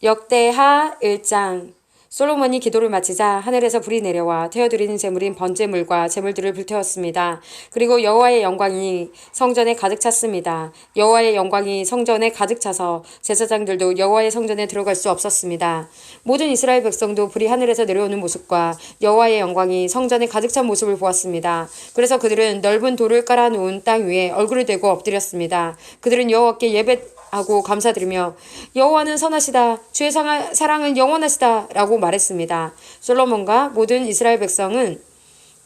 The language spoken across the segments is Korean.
역대하 1장. 솔로몬이 기도를 마치자 하늘에서 불이 내려와 태워드리는 제물인 번제물과 제물들을 불태웠습니다. 그리고 여호와의 영광이 성전에 가득 찼습니다. 여호와의 영광이 성전에 가득 차서 제사장들도 여호와의 성전에 들어갈 수 없었습니다. 모든 이스라엘 백성도 불이 하늘에서 내려오는 모습과 여호와의 영광이 성전에 가득 찬 모습을 보았습니다. 그래서 그들은 넓은 돌을 깔아놓은 땅 위에 얼굴을 대고 엎드렸습니다. 그들은 여호와께 예배하고 감사드리며 여호와는 선하시다, 주의 사랑은 영원하시다 라고 말했습니다. 솔로몬과 모든 이스라엘 백성은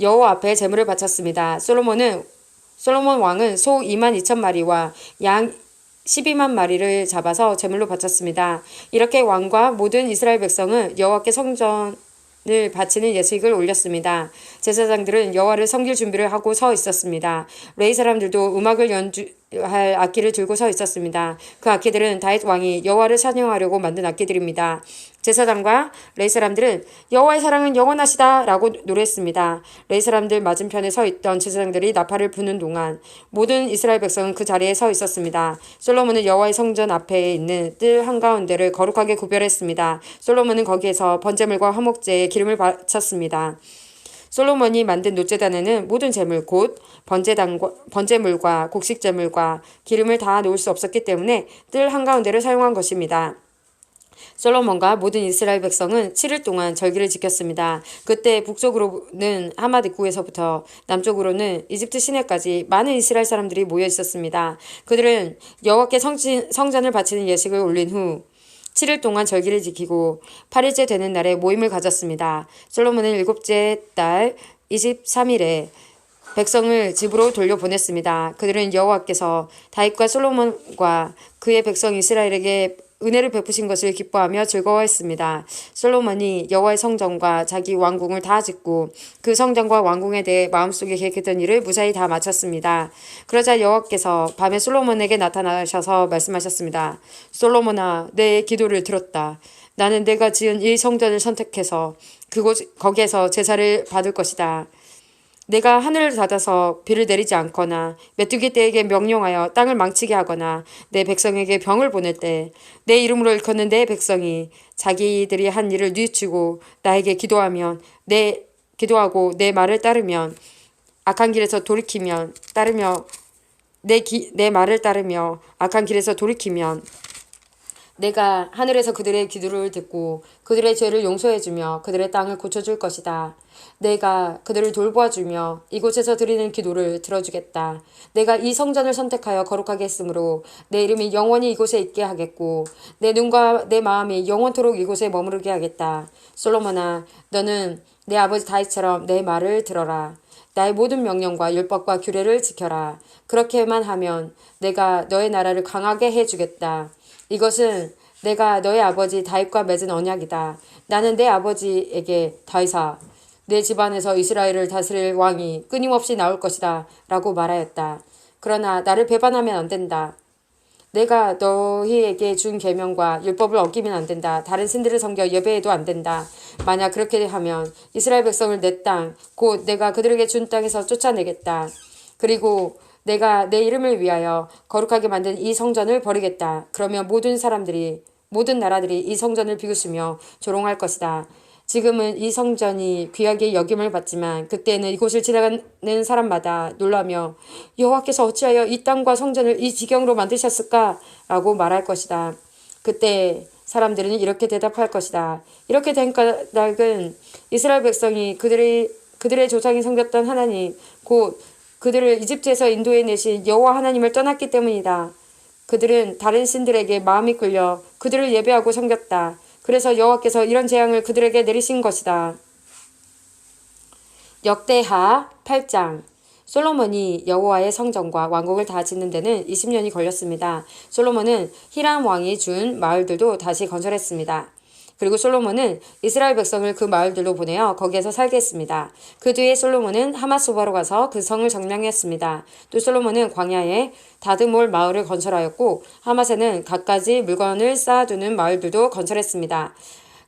여호와 앞에 제물을 바쳤습니다. 솔로몬 왕은 소 2만 2천 마리와 양 12만 마리를 잡아서 제물로 바쳤습니다. 이렇게 왕과 모든 이스라엘 백성은 여호와께 성전을 바치는 예식을 올렸습니다. 제사장들은 여호와를 섬길 준비를 하고 서 있었습니다. 레위 사람들도 음악을 연주할 악기를 들고 서 있었습니다. 그 악기들은 다윗 왕이 여호와를 찬양하려고 만든 악기들입니다. 제사장과 레위 사람들은 여호와의 사랑은 영원하시다 라고 노래했습니다. 레위 사람들 맞은편에 서 있던 제사장들이 나팔을 부는 동안 모든 이스라엘 백성은 그 자리에 서 있었습니다. 솔로몬은 여호와의 성전 앞에 있는 뜰 한가운데를 거룩하게 구별했습니다. 솔로몬은 거기에서 번제물과 화목제에 기름을 바쳤습니다. 솔로몬이 만든 노제단에는 모든 제물 곧 번제물과 곡식제물과 기름을 다 놓을 수 없었기 때문에 뜰 한가운데를 사용한 것입니다. 솔로몬과 모든 이스라엘 백성은 7일 동안 절기를 지켰습니다. 그때 북쪽으로는 하맛 입구에서부터 남쪽으로는 이집트 시내까지 많은 이스라엘 사람들이 모여 있었습니다. 그들은 여호와께 성전을 바치는 예식을 올린 후 7일 동안 절기를 지키고 8일째 되는 날에 모임을 가졌습니다. 솔로몬은 7째 달 23일에 백성을 집으로 돌려보냈습니다. 그들은 여호와께서 다윗과 솔로몬과 그의 백성 이스라엘에게 은혜를 베푸신 것을 기뻐하며 즐거워했습니다. 솔로몬이 여호와의 성전과 자기 왕궁을 다 짓고 그 성전과 왕궁에 대해 마음속에 계획했던 일을 무사히 다 마쳤습니다. 그러자 여호와께서 밤에 솔로몬에게 나타나셔서 말씀하셨습니다. 솔로몬아, 내 기도를 들었다. 나는 내가 지은 이 성전을 선택해서 거기에서 제사를 받을 것이다. 내가 하늘을 닫아서 비를 내리지 않거나 메뚜기 떼에게 명령하여 땅을 망치게 하거나 내 백성에게 병을 보낼 때 내 이름으로 일컫는 내 백성이 자기들이 한 일을 뉘우치고 나에게 기도하고 내 말을 따르면 악한 길에서 돌이키면 내 말을 따르며 악한 길에서 돌이키면 내가 하늘에서 그들의 기도를 듣고 그들의 죄를 용서해주며 그들의 땅을 고쳐줄 것이다. 내가 그들을 돌보아주며 이곳에서 드리는 기도를 들어주겠다. 내가 이 성전을 선택하여 거룩하게 했으므로 내 이름이 영원히 이곳에 있게 하겠고 내 눈과 내 마음이 영원토록 이곳에 머무르게 하겠다. 솔로몬아, 너는 내 아버지 다윗처럼 내 말을 들어라. 나의 모든 명령과 율법과 규례를 지켜라. 그렇게만 하면 내가 너의 나라를 강하게 해주겠다. 이것은 내가 너의 아버지 다윗과 맺은 언약이다. 나는 내 아버지에게 다윗아, 내 집안에서 이스라엘을 다스릴 왕이 끊임없이 나올 것이다 라고 말하였다. 그러나 나를 배반하면 안 된다. 내가 너희에게 준 계명과 율법을 어기면 안 된다. 다른 신들을 섬겨 예배해도 안 된다. 만약 그렇게 하면 이스라엘 백성을 내 땅, 곧 내가 그들에게 준 땅에서 쫓아내겠다. 그리고 내가 내 이름을 위하여 거룩하게 만든 이 성전을 버리겠다. 그러면 모든 나라들이 이 성전을 비웃으며 조롱할 것이다. 지금은 이 성전이 귀하게 여김을 받지만 그때는 이곳을 지나가는 사람마다 놀라며 여호와께서 어찌하여 이 땅과 성전을 이 지경으로 만드셨을까? 라고 말할 것이다. 그때 사람들은 이렇게 대답할 것이다. 이렇게 된 까닭은 이스라엘 백성이 그들의 조상이 섬겼던 하나님, 곧 그들을 이집트에서 인도해 내신 여호와 하나님을 떠났기 때문이다. 그들은 다른 신들에게 마음이 끌려 그들을 예배하고 섬겼다. 그래서 여호와께서 이런 재앙을 그들에게 내리신 것이다. 역대하 8장. 솔로몬이 여호와의 성전과 왕궁을 다 짓는 데는 20년이 걸렸습니다. 솔로몬은 히람 왕이 준 마을들도 다시 건설했습니다. 그리고 솔로몬은 이스라엘 백성을 그 마을들로 보내어 거기에서 살게 했습니다. 그 뒤에 솔로몬은 하맛소바로 가서 그 성을 점령했습니다. 또 솔로몬은 광야에 다드몰 마을을 건설하였고 하맛에는 갖가지 물건을 쌓아두는 마을들도 건설했습니다.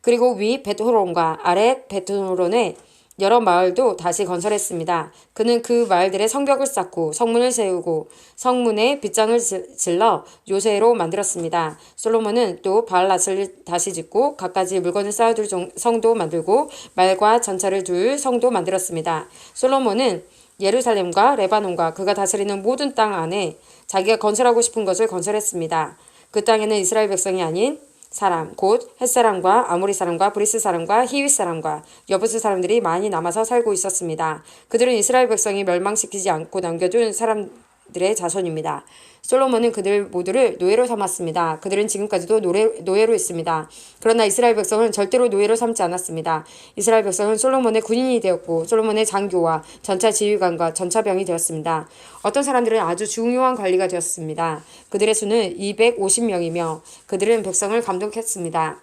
그리고 위 벳호론과 아래 벳호론에 여러 마을도 다시 건설했습니다. 그는 그 마을들의 성벽을 쌓고 성문을 세우고 성문에 빗장을 질러 요새로 만들었습니다. 솔로몬은 또 바알랏을 다시 짓고 갖가지 물건을 쌓아둘 성도 만들고 말과 전차를 둘 성도 만들었습니다. 솔로몬은 예루살렘과 레바논과 그가 다스리는 모든 땅 안에 자기가 건설하고 싶은 것을 건설했습니다. 그 땅에는 이스라엘 백성이 아닌 사람, 곧 햇사람과 아모리 사람과 브리스 사람과 히윗 사람과 여부스 사람들이 많이 남아서 살고 있었습니다. 그들은 이스라엘 백성이 멸망시키지 않고 남겨둔 사람들의 자손입니다. 솔로몬은 그들 모두를 노예로 삼았습니다. 그들은 지금까지도 노예로 있습니다. 그러나 이스라엘 백성은 절대로 노예로 삼지 않았습니다. 이스라엘 백성은 솔로몬의 군인이 되었고 솔로몬의 장교와 전차 지휘관과 전차병이 되었습니다. 어떤 사람들은 아주 중요한 관리가 되었습니다. 그들의 수는 250명이며 그들은 백성을 감독했습니다.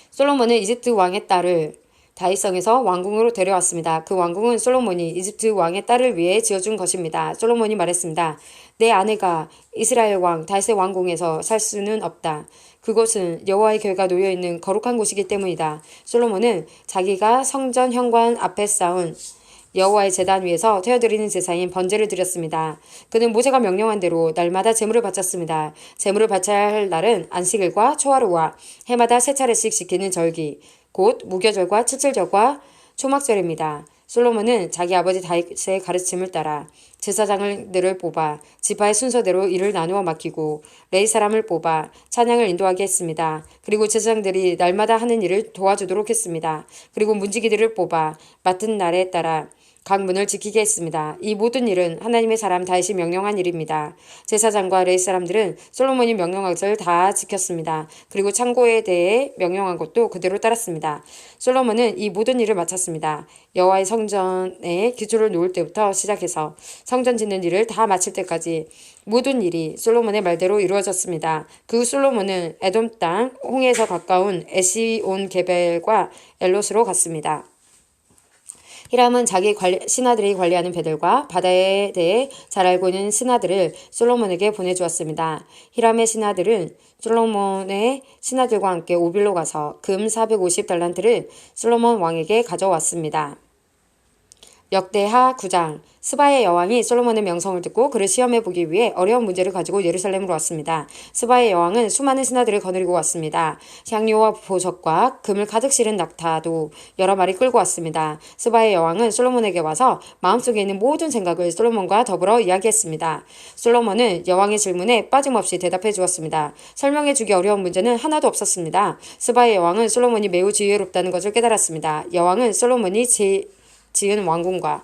솔로몬은 이집트 왕의 딸을 다윗성에서 왕궁으로 데려왔습니다. 그 왕궁은 솔로몬이 이집트 왕의 딸을 위해 지어준 것입니다. 솔로몬이 말했습니다. 내 아내가 이스라엘 왕 다윗의 왕궁에서 살 수는 없다. 그곳은 여호와의 교회가 놓여있는 거룩한 곳이기 때문이다. 솔로몬은 자기가 성전 현관 앞에 쌓은 여호와의 제단 위에서 태워드리는 제사인 번제를 드렸습니다. 그는 모세가 명령한 대로 날마다 제물을 바쳤습니다. 제물을 바쳐야 할 날은 안식일과 초하루와 해마다 세 차례씩 지키는 절기, 곧 무교절과 칠칠절과 초막절입니다. 솔로몬은 자기 아버지 다윗의 가르침을 따라 제사장들을 뽑아 지파의 순서대로 일을 나누어 맡기고 레위 사람을 뽑아 찬양을 인도하게 했습니다. 그리고 제사장들이 날마다 하는 일을 도와주도록 했습니다. 그리고 문지기들을 뽑아 맡은 날에 따라 각 문을 지키게 했습니다. 이 모든 일은 하나님의 사람 다윗이 명령한 일입니다. 제사장과 레위 사람들은 솔로몬이 명령한 것을 다 지켰습니다. 그리고 창고에 대해 명령한 것도 그대로 따랐습니다. 솔로몬은 이 모든 일을 마쳤습니다. 여호와의 성전의 기초를 놓을 때부터 시작해서 성전 짓는 일을 다 마칠 때까지 모든 일이 솔로몬의 말대로 이루어졌습니다. 그 후 솔로몬은 에돔 땅 홍해에서 가까운 에시온 게벨과 엘롯으로 갔습니다. 히람은 자기 신하들이 관리하는 배들과 바다에 대해 잘 알고 있는 신하들을 솔로몬에게 보내주었습니다. 히람의 신하들은 솔로몬의 신하들과 함께 오빌로 가서 금 450달란트를 솔로몬 왕에게 가져왔습니다. 역대하 9장. 스바의 여왕이 솔로몬의 명성을 듣고 그를 시험해보기 위해 어려운 문제를 가지고 예루살렘으로 왔습니다. 스바의 여왕은 수많은 신하들을 거느리고 왔습니다. 향료와 보석과 금을 가득 실은 낙타도 여러 마리 끌고 왔습니다. 스바의 여왕은 솔로몬에게 와서 마음속에 있는 모든 생각을 솔로몬과 더불어 이야기했습니다. 솔로몬은 여왕의 질문에 빠짐없이 대답해 주었습니다. 설명해주기 어려운 문제는 하나도 없었습니다. 스바의 여왕은 솔로몬이 매우 지혜롭다는 것을 깨달았습니다. 여왕은 솔로몬이 지은 왕궁과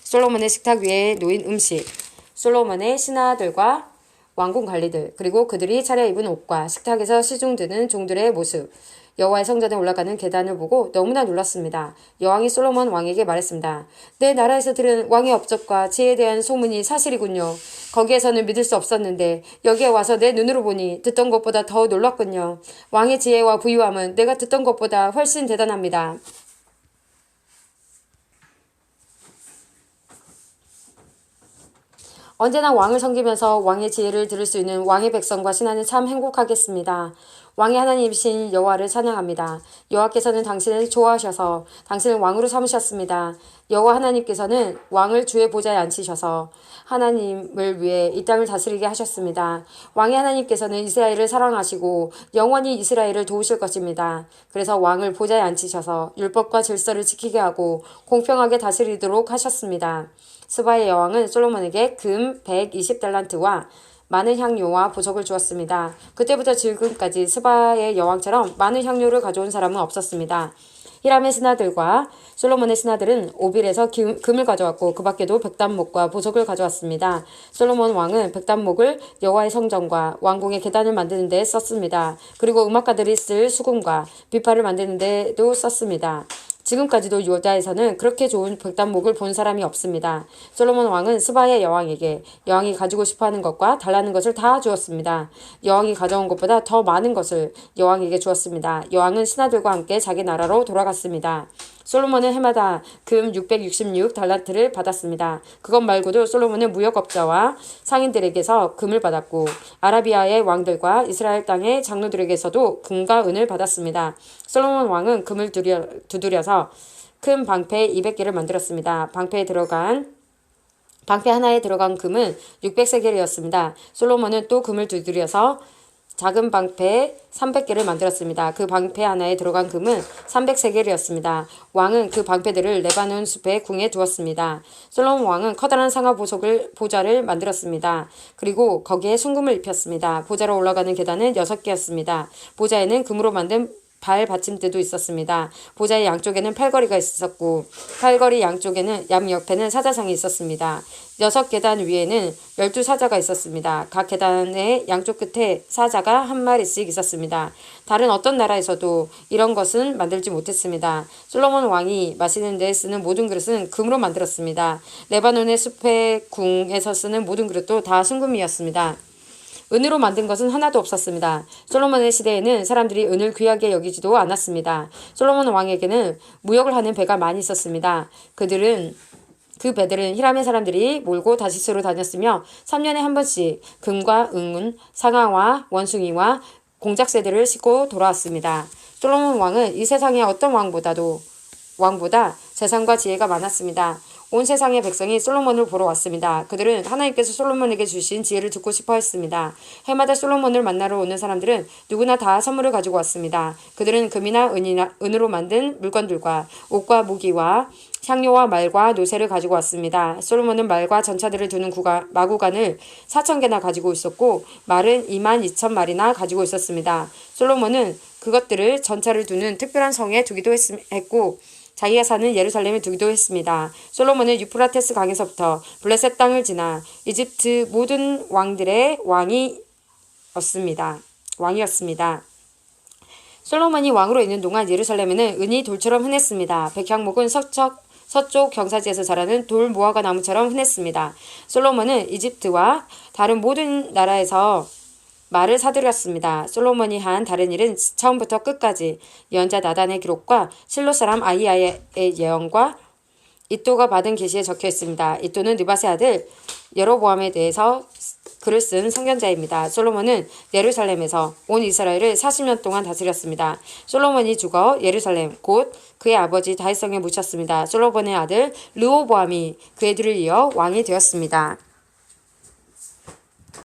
솔로몬의 식탁 위에 놓인 음식, 솔로몬의 신하들과 왕궁 관리들, 그리고 그들이 차려입은 옷과 식탁에서 시중 드는 종들의 모습, 여호와의 성전에 올라가는 계단을 보고 너무나 놀랐습니다. 여왕이 솔로몬 왕에게 말했습니다. 내 나라에서 들은 왕의 업적과 지혜에 대한 소문이 사실이군요. 거기에서는 믿을 수 없었는데 여기에 와서 내 눈으로 보니 듣던 것보다 더 놀랐군요. 왕의 지혜와 부유함은 내가 듣던 것보다 훨씬 대단합니다. 언제나 왕을 섬기면서 왕의 지혜를 들을 수 있는 왕의 백성과 신하는 참 행복하겠습니다. 왕의 하나님이신 여호와를 찬양합니다. 여호와께서는 당신을 좋아하셔서 당신을 왕으로 삼으셨습니다. 여호와 하나님께서는 왕을 주의 보좌에 앉히셔서 하나님을 위해 이 땅을 다스리게 하셨습니다. 왕의 하나님께서는 이스라엘을 사랑하시고 영원히 이스라엘을 도우실 것입니다. 그래서 왕을 보좌에 앉히셔서 율법과 질서를 지키게 하고 공평하게 다스리도록 하셨습니다. 스바의 여왕은 솔로몬에게 금 120달란트와 많은 향료와 보석을 주었습니다. 그때부터 지금까지 스바의 여왕처럼 많은 향료를 가져온 사람은 없었습니다. 히람의 신하들과 솔로몬의 신하들은 오빌에서 금을 가져왔고 그 밖에도 백단목과 보석을 가져왔습니다. 솔로몬 왕은 백단목을 여호와의 성전과 왕궁의 계단을 만드는 데 썼습니다. 그리고 음악가들이 쓸 수금과 비파를 만드는 데도 썼습니다. 지금까지도 유다에서는 그렇게 좋은 백단목을 본 사람이 없습니다. 솔로몬 왕은 스바의 여왕에게 여왕이 가지고 싶어하는 것과 달라는 것을 다 주었습니다. 여왕이 가져온 것보다 더 많은 것을 여왕에게 주었습니다. 여왕은 신하들과 함께 자기 나라로 돌아갔습니다. 솔로몬은 해마다 금 666달란트를 받았습니다. 그것 말고도 솔로몬은 무역업자와 상인들에게서 금을 받았고 아라비아의 왕들과 이스라엘 땅의 장로들에게서도 금과 은을 받았습니다. 솔로몬 왕은 금을 두드려서 큰 방패 200개를 만들었습니다. 방패 하나에 들어간 금은 600세겔이었습니다. 솔로몬은 또 금을 두드려서 작은 방패 300개를 만들었습니다. 그 방패 하나에 들어간 금은 300세겔이었습니다. 왕은 그 방패들을 레바논 숲의 궁에 두었습니다. 솔로몬 왕은 커다란 상하 보좌를 만들었습니다. 그리고 거기에 순금을 입혔습니다. 보좌로 올라가는 계단은 6개였습니다. 보좌에는 금으로 만든 발 받침대도 있었습니다. 보좌의 양쪽에는 팔걸이가 있었고 팔걸이 양옆에는 사자상이 있었습니다. 6계단 위에는 12사자가 있었습니다. 각 계단의 양쪽 끝에 사자가 한 마리씩 있었습니다. 다른 어떤 나라에서도 이런 것은 만들지 못했습니다. 솔로몬 왕이 마시는 데 쓰는 모든 그릇은 금으로 만들었습니다. 레바논의 숲의 궁에서 쓰는 모든 그릇도 다 순금이었습니다. 은으로 만든 것은 하나도 없었습니다. 솔로몬의 시대에는 사람들이 은을 귀하게 여기지도 않았습니다. 솔로몬 왕에게는 무역을 하는 배가 많이 있었습니다. 그 배들은 히람의 사람들이 몰고 다시스로 다녔으며 3년에 한 번씩 금과 은, 상아와 원숭이와 공작새들을 싣고 돌아왔습니다. 솔로몬 왕은 이 세상의 어떤 왕보다 재산과 지혜가 많았습니다. 온 세상의 백성이 솔로몬을 보러 왔습니다. 그들은 하나님께서 솔로몬에게 주신 지혜를 듣고 싶어 했습니다. 해마다 솔로몬을 만나러 오는 사람들은 누구나 다 선물을 가지고 왔습니다. 그들은 금이나 은으로 만든 물건들과 옷과 무기와 향료와 말과 노새를 가지고 왔습니다. 솔로몬은 말과 전차들을 두는 마구간을 4,000개나 가지고 있었고 말은 22,000마리나 가지고 있었습니다. 솔로몬은 그것들을 전차를 두는 특별한 성에 두기도 했고 자기가 사는 예루살렘에 두기도 했습니다. 솔로몬은 유프라테스 강에서부터 블레셋 땅을 지나 이집트 모든 왕들의 왕이었습니다. 솔로몬이 왕으로 있는 동안 예루살렘에는 은이 돌처럼 흔했습니다. 백향목은 서쪽 경사지에서 자라는 돌 무화과 나무처럼 흔했습니다. 솔로몬은 이집트와 다른 모든 나라에서 말을 사들였습니다. 솔로몬이 한 다른 일은 처음부터 끝까지 예언자 나단의 기록과 실로 사람 아히야의 예언과 이또가 받은 계시에 적혀 있습니다. 이또는 느밧의 아들 여로보암에 대해서 글을 쓴 선견자입니다. 솔로몬은 예루살렘에서 온 이스라엘을 40년 동안 다스렸습니다. 솔로몬이 죽어 예루살렘 곧 그의 아버지 다윗성에 묻혔습니다. 솔로몬의 아들 르호보암이 그의 뒤를 이어 왕이 되었습니다.